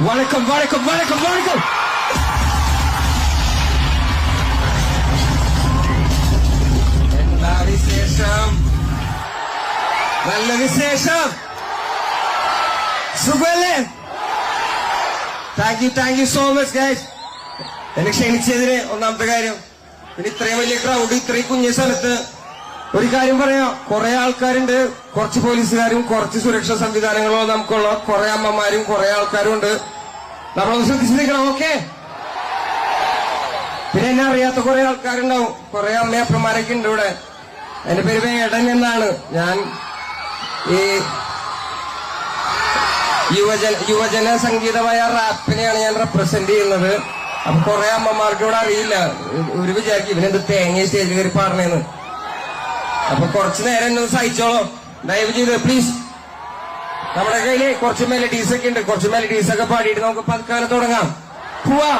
വണക്കം വണക്കം വണക്കം വണക്കം. എന്താ വിശേഷം? നല്ല വിശേഷം. സുഖല്ലേ? Thank you so much guys. എന്നെ ക്ഷണിച്ചതിന് ഒന്നാമത്തെ കാര്യം. പിന്നെ ഇത്രയും വലിയ ക്രൗഡ് ഇത്രയും കുഞ്ഞു സ്ഥലത്ത് ഒരു കാര്യം പറയാം, കുറെ ആൾക്കാരുണ്ട്, കുറച്ച് പോലീസുകാരും കുറച്ച് സുരക്ഷാ സംവിധാനങ്ങളോ നമുക്കുള്ള കുറെ അമ്മമാരും കുറെ ആൾക്കാരും ഉണ്ട്. നമ്മളൊന്ന് ശ്രദ്ധിച്ചു നിൽക്കണം, ഓക്കെ? പിന്നെ എന്നെ അറിയാത്ത കുറെ ആൾക്കാരുണ്ടാവും, കുറെ അമ്മയപ്പന്മാരൊക്കെ ഉണ്ട് ഇവിടെ. എന്റെ പേര് വേടൻ എന്നാണ്. ഞാൻ ഈ യുവജന സംഗീതമായ റാപ്പിനെയാണ് ഞാൻ റെപ്രസെന്റ് ചെയ്യുന്നത്. അപ്പൊ കുറെ അമ്മമാർക്ക് ഇവിടെ അറിയില്ല, ഒരു വിചാരിക്കും ഇവനെന്ത് തേങ്ങ സ്റ്റേജിൽ കയറി പാടണേന്ന്. അപ്പൊ കുറച്ചു നേരം എന്നെ സഹിച്ചോളോ, ദയവ് ചെയ്ത് പ്ലീസ്. നമ്മുടെ കയ്യില് കുറച്ച് മെലഡീസ് ഒക്കെ ഉണ്ട്, കുറച്ച് മെലഡീസ് ഒക്കെ പാടിയിട്ട് നമുക്ക് പതുക്കാനെ തുടങ്ങാം. പോവാ.